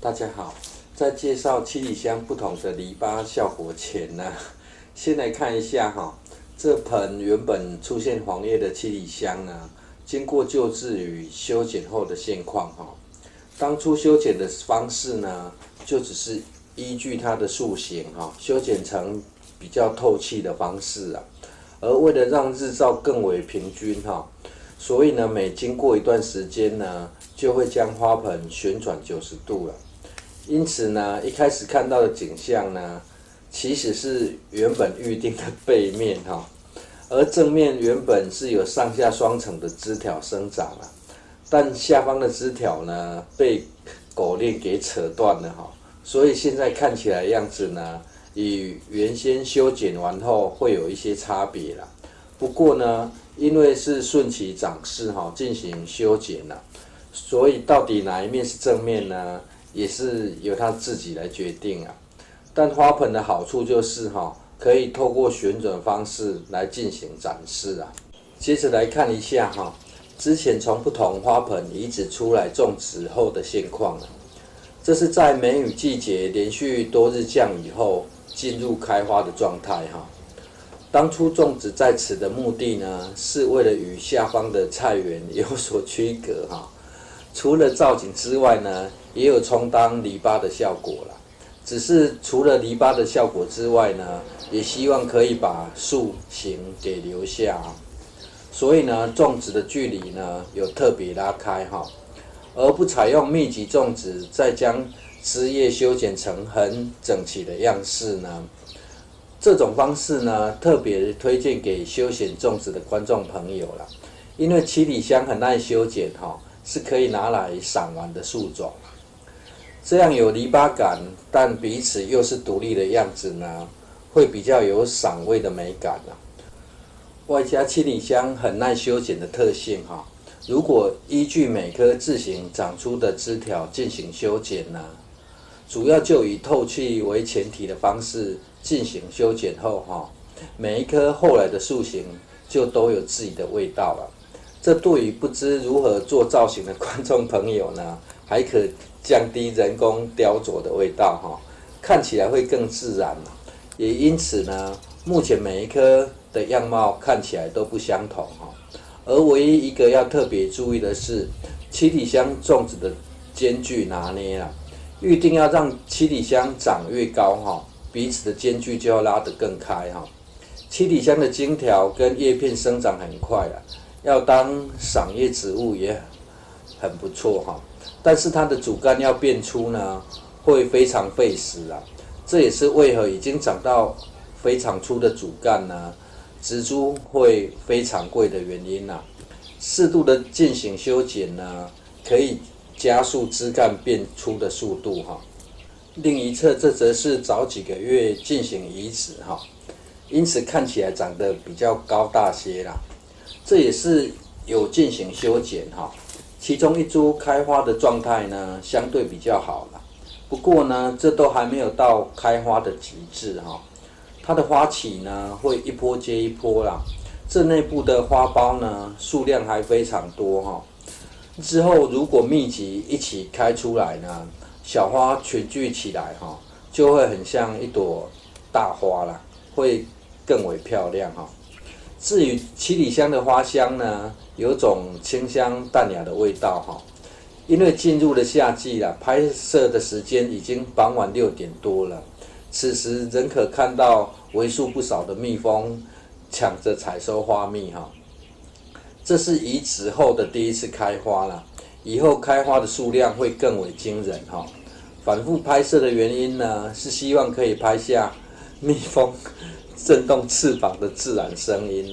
大家好，在介绍七里香不同的篱笆效果前呢，先来看一下这盆原本出现黄叶的七里香呢，经过救治与修剪后的现况当初修剪的方式呢，就只是依据它的树形修剪成比较透气的方式而为了让日照更为平均所以呢，每经过一段时间呢，就会将花盆旋转90度了。因此呢，一开始看到的景象呢，其实是原本预定的背面而正面原本是有上下双层的枝条生长但下方的枝条呢被狗链给扯断了所以现在看起来样子呢，与原先修剪完后会有一些差别啦。不过呢，因为是顺其长势进行修剪所以到底哪一面是正面呢？也是由他自己来决定但花盆的好处就是可以透过旋转方式来进行展示接着来看一下之前从不同花盆移植出来种植后的现况这是在梅雨季节连续多日降雨后进入开花的状态当初种植在此的目的呢，是为了与下方的菜园有所区隔除了造景之外呢，也有充当篱笆的效果啦。只是除了篱笆的效果之外呢，也希望可以把树形给留下所以呢，种植的距离呢有特别拉开而不采用密集种植，再将枝叶修剪成很整齐的样式呢。这种方式呢，特别推荐给休闲种植的观众朋友啦，因为七里香很耐修剪是可以拿来赏玩的树种，这样有篱笆感，但彼此又是独立的样子呢，会比较有赏味的美感外加七里香很耐修剪的特性如果依据每棵自行长出的枝条进行修剪呢，主要就以透气为前提的方式进行修剪后每一棵后来的树形就都有自己的味道了。这对于不知如何做造型的观众朋友呢，还可降低人工雕琢的味道看起来会更自然也因此呢，目前每一棵的样貌看起来都不相同而唯一一个要特别注意的是，七里香种植的间距拿捏预定要让七里香长越高彼此的间距就要拉得更开七里香的茎条跟叶片生长很快要当赏叶植物也很不错但是它的主干要变粗呢，会非常费时这也是为何已经长到非常粗的主干呢，植株会非常贵的原因适度的进行修剪呢，可以加速枝干变粗的速度另一侧这则是早几个月进行移植因此看起来长得比较高大些啦。这也是有进行修剪其中一株开花的状态呢，相对比较好啦。不过呢，这都还没有到开花的极致它的花期呢，会一波接一波啦。这内部的花苞呢，数量还非常多之后如果密集一起开出来呢，小花群聚起来就会很像一朵大花啦，会更为漂亮至于七里香的花香呢，有种清香淡雅的味道因为进入了夏季拍摄的时间已经傍晚6点多了，此时仍可看到为数不少的蜜蜂抢着采收花蜜这是移植后的第一次开花啦，以后开花的数量会更为惊人反复拍摄的原因呢，是希望可以拍下蜜蜂震动翅膀的自然声音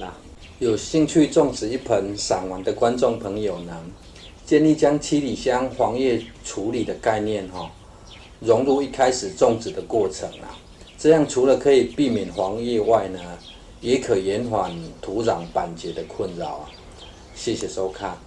有兴趣种植一盆赏玩的观众朋友呢，建议将七里香黄叶处理的概念融入一开始种植的过程这样除了可以避免黄叶外呢，也可延缓土壤板结的困扰谢谢收看。